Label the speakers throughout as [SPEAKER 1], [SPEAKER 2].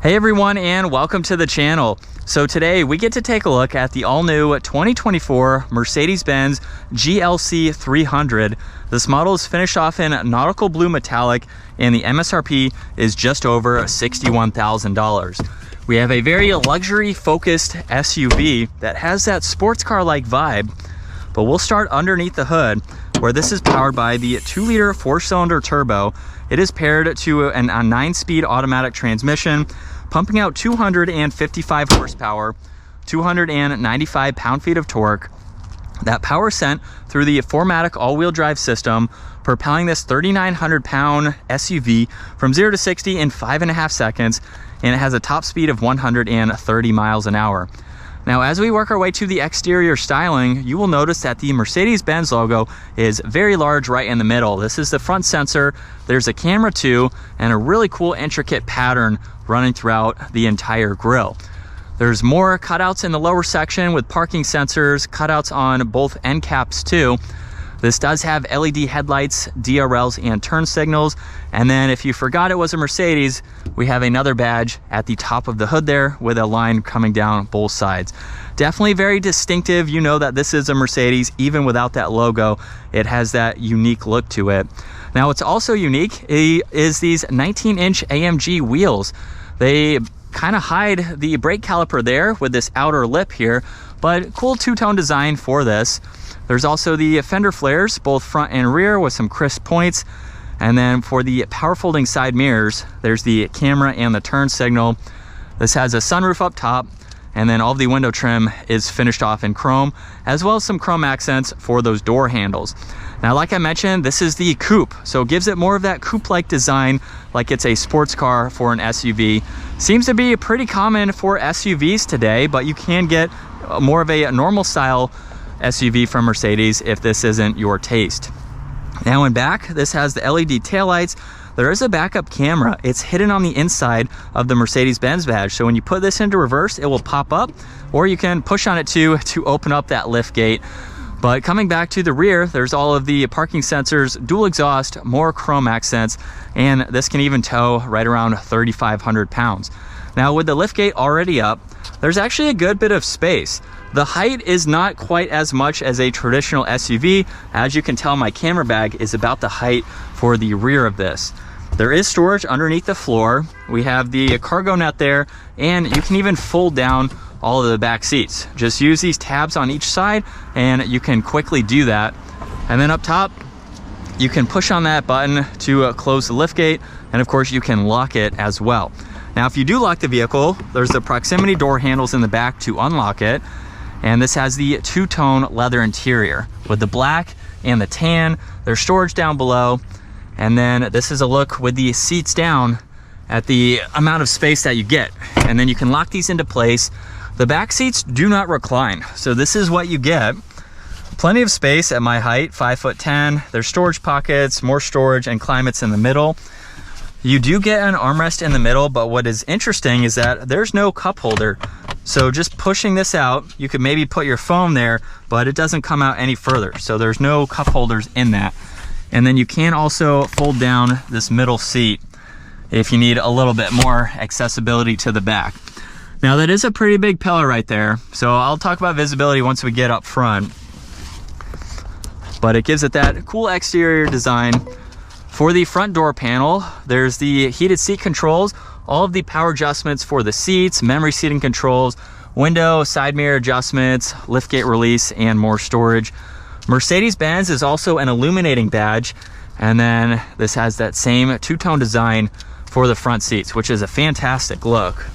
[SPEAKER 1] Hey everyone, and welcome to the channel. So today we get to take a look at the all-new 2024 Mercedes Benz GLC300. This model is finished off in nautical blue metallic and the MSRP is just over $61,000. We have a very luxury focused SUV that has that sports car like vibe, but we'll start underneath the hood where this is powered by the 2-liter 4-cylinder turbo. It is paired to a 9-speed automatic transmission, pumping out 255 horsepower, 295 pound-feet of torque. That power sent through the 4MATIC all-wheel drive system, propelling this 3,900-pound SUV from 0 to 60 in 5.5 seconds, and it has a top speed of 130 miles an hour. Now, as we work our way to the exterior styling, you will notice that the Mercedes-Benz logo is very large right in the middle. This is the front sensor. There's a camera too, and a really cool intricate pattern running throughout the entire grille. There's more cutouts in the lower section with parking sensors, cutouts on both end caps too. This does have LED headlights, DRLs, and turn signals. And then if you forgot it was a Mercedes, we have another badge at the top of the hood there with a line coming down both sides. Definitely very distinctive. You know that this is a Mercedes, even without that logo. It has that unique look to it. Now, what's also unique is these 19-inch AMG wheels. They kind of hide the brake caliper there with this outer lip here, but cool two-tone design for this. There's also the fender flares, both front and rear, with some crisp points. And then for the power folding side mirrors, there's the camera and the turn signal. This has a sunroof up top, and then all of the window trim is finished off in chrome, as well as some chrome accents for those door handles. Now, like I mentioned, this is the coupe, so it gives it more of that coupe-like design, like it's a sports car for an SUV. Seems to be pretty common for SUVs today, but you can get more of a normal style SUV from Mercedes if this isn't your taste. Now in back, this has the LED taillights. There is a backup camera. It's hidden on the inside of the Mercedes-Benz badge. So when you put this into reverse, it will pop up, or you can push on it to open up that lift gate. But coming back to the rear, there's all of the parking sensors, dual exhaust, more chrome accents, and this can even tow right around 3,500 pounds. Now with the liftgate already up, there's actually a good bit of space. The height is not quite as much as a traditional SUV. As you can tell, my camera bag is about the height for the rear of this. There is storage underneath the floor. We have the cargo net there, and you can even fold down all of the back seats. Just use these tabs on each side and you can quickly do that. And then up top, you can push on that button to close the liftgate, and of course you can lock it as well. Now, if you do lock the vehicle, there's the proximity door handles in the back to unlock it. And this has the two-tone leather interior with the black and the tan. There's storage down below. And then this is a look with the seats down at the amount of space that you get. And then you can lock these into place. The back seats do not recline, so this is what you get. Plenty of space at my height, 5'10". There's storage pockets, more storage, and climates in the middle. You do get an armrest in the middle, but what is interesting is that there's no cup holder. So just pushing this out, you could maybe put your phone there, but it doesn't come out any further. So there's no cup holders in that. And then you can also fold down this middle seat if you need a little bit more accessibility to the back. Now, that is a pretty big pillar right there. So I'll talk about visibility once we get up front. But it gives it that cool exterior design. For the front door panel, there's the heated seat controls, all of the power adjustments for the seats, memory seating controls, window, side mirror adjustments, liftgate release, and more storage. Mercedes-Benz is also an illuminating badge, and then this has that same two-tone design for the front seats, which is a fantastic look.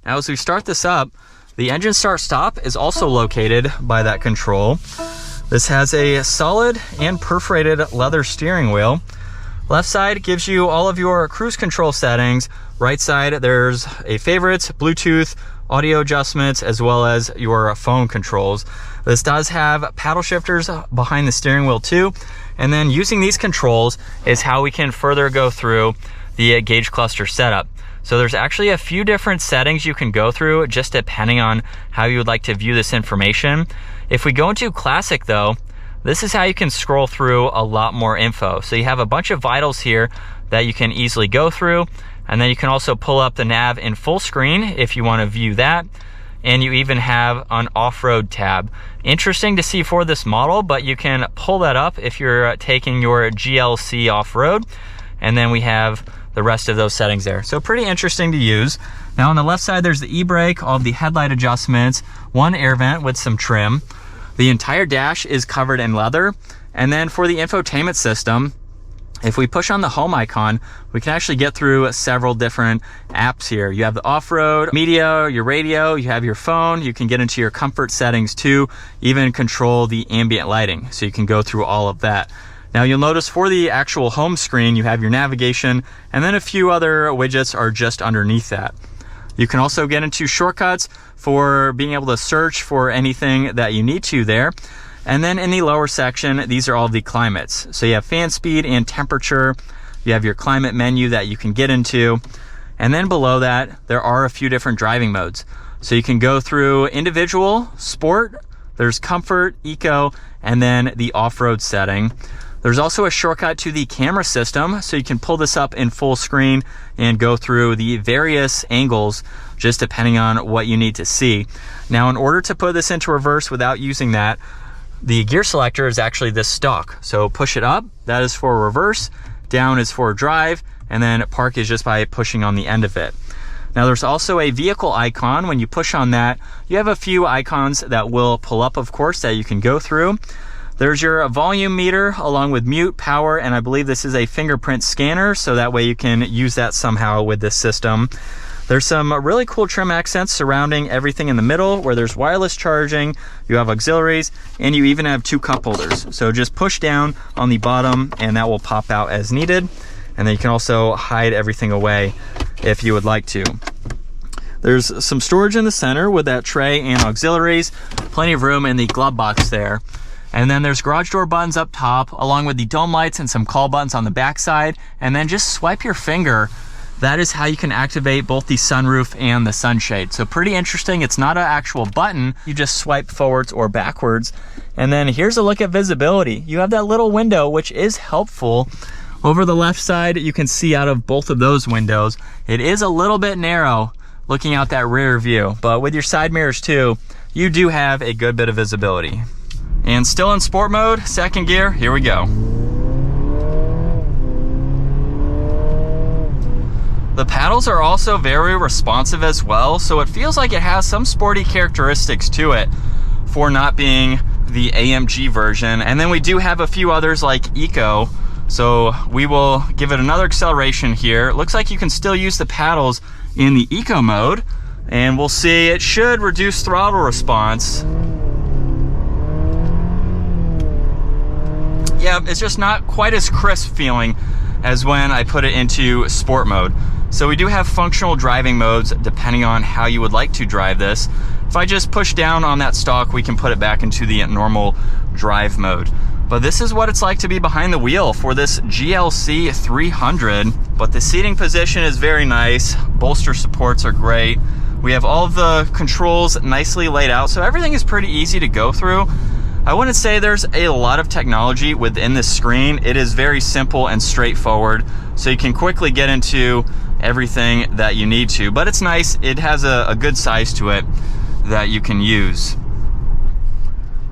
[SPEAKER 1] Now, as we start this up, the engine start-stop is also located by that control. This has a solid and perforated leather steering wheel. Left side gives you all of your cruise control settings. Right side, there's a favorites, Bluetooth, audio adjustments, as well as your phone controls. This does have paddle shifters behind the steering wheel too. And then using these controls is how we can further go through the gauge cluster setup. So there's actually a few different settings you can go through just depending on how you would like to view this information. If we go into classic though, this is how you can scroll through a lot more info. So you have a bunch of vitals here that you can easily go through. And then you can also pull up the nav in full screen if you want to view that. And you even have an off-road tab. Interesting to see for this model, but you can pull that up if you're taking your GLC off-road. And then we have the rest of those settings there. So pretty interesting to use. Now on the left side, there's the e-brake, all of the headlight adjustments, one air vent with some trim. The entire dash is covered in leather. And then for the infotainment system, if we push on the home icon, we can actually get through several different apps here. You have the off-road, media, your radio, you have your phone, you can get into your comfort settings too, even control the ambient lighting. So you can go through all of that. Now you'll notice for the actual home screen, you have your navigation, and then a few other widgets are just underneath that. You can also get into shortcuts for being able to search for anything that you need to there. And then in the lower section, these are all the climates. So you have fan speed and temperature. You have your climate menu that you can get into. And then below that, there are a few different driving modes. So you can go through individual, sport, there's comfort, eco, and then the off-road setting. There's also a shortcut to the camera system, so you can pull this up in full screen and go through the various angles just depending on what you need to see. Now, in order to put this into reverse without using that, the gear selector is actually this stalk. So push it up, that is for reverse, down is for drive, and then park is just by pushing on the end of it. Now there's also a vehicle icon. When you push on that, you have a few icons that will pull up, of course, that you can go through. There's your volume meter along with mute, power, and I believe this is a fingerprint scanner, so that way you can use that somehow with this system. There's some really cool trim accents surrounding everything in the middle where there's wireless charging, you have auxiliaries, and you even have two cup holders. So just push down on the bottom and that will pop out as needed. And then you can also hide everything away if you would like to. There's some storage in the center with that tray and auxiliaries, plenty of room in the glove box there. And then there's garage door buttons up top, along with the dome lights and some call buttons on the back side. And then just swipe your finger. That is how you can activate both the sunroof and the sunshade. So pretty interesting. It's not an actual button. You just swipe forwards or backwards. And then here's a look at visibility. You have that little window, which is helpful. Over the left side, you can see out of both of those windows. It is a little bit narrow looking out that rear view, but with your side mirrors too, you do have a good bit of visibility. And still in sport mode, second gear, here we go. The paddles are also very responsive as well, so it feels like it has some sporty characteristics to it for not being the AMG version. And then we do have a few others like Eco, so we will give it another acceleration here. It looks like you can still use the paddles in the Eco mode, and we'll see it should reduce throttle response. Yeah, it's just not quite as crisp feeling as when I put it into sport mode. So we do have functional driving modes depending on how you would like to drive this. If I just push down on that stalk, we can put it back into the normal drive mode. But this is what it's like to be behind the wheel for this GLC 300. But the seating position is very nice. Bolster supports are great. We have all of the controls nicely laid out, so everything is pretty easy to go through. I wouldn't say there's a lot of technology within this screen. It is very simple and straightforward, so you can quickly get into everything that you need to. But it's nice, it has a good size to it that you can use.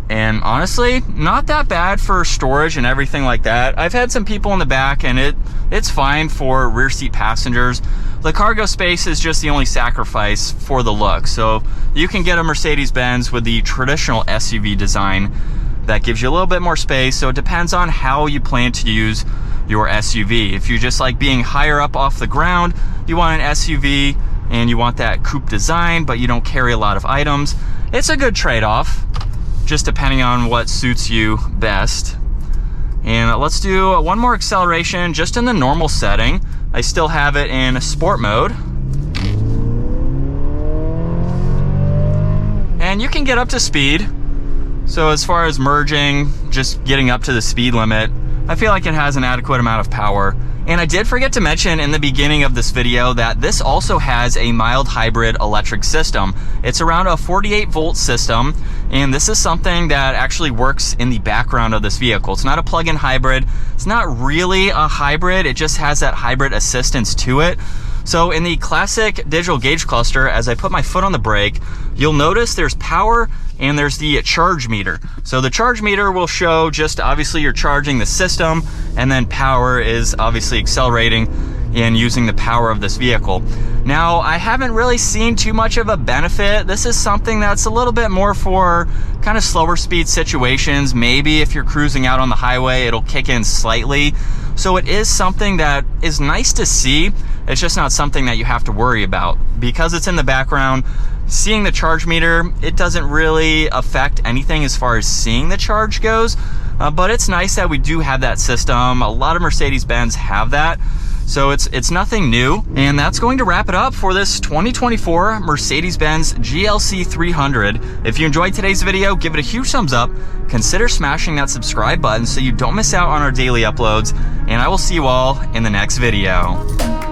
[SPEAKER 1] And honestly, not that bad for storage and everything like that. I've had some people in the back and it's fine for rear seat passengers. The cargo space is just the only sacrifice for the look. So you can get a Mercedes Benz with the traditional SUV design that gives you a little bit more space. So it depends on how you plan to use your SUV. If you just like being higher up off the ground, you want an SUV and you want that coupe design, but you don't carry a lot of items, it's a good trade-off, just depending on what suits you best. And let's do one more acceleration just in the normal setting. I still have it in sport mode. And you can get up to speed. So as far as merging, just getting up to the speed limit, I feel like it has an adequate amount of power. And I did forget to mention in the beginning of this video that this also has a mild hybrid electric system. It's around a 48 volt system, and this is something that actually works in the background of this vehicle. It's not a plug-in hybrid. It's not really a hybrid. It just has that hybrid assistance to it. So in the classic digital gauge cluster, as I put my foot on the brake, you'll notice there's power and there's the charge meter. So the charge meter will show just obviously you're charging the system, and then power is obviously accelerating and using the power of this vehicle. Now, I haven't really seen too much of a benefit. This is something that's a little bit more for kind of slower speed situations. Maybe if you're cruising out on the highway, it'll kick in slightly. So it is something that is nice to see. It's just not something that you have to worry about. Because it's in the background, seeing the charge meter, it doesn't really affect anything as far as seeing the charge goes. But it's nice that we do have that system. A lot of Mercedes-Benz have that. So it's nothing new. And that's going to wrap it up for this 2024 Mercedes Benz GLC 300. If you enjoyed today's video, give it a huge thumbs up. Consider smashing that subscribe button so you don't miss out on our daily uploads. And I will see you all in the next video.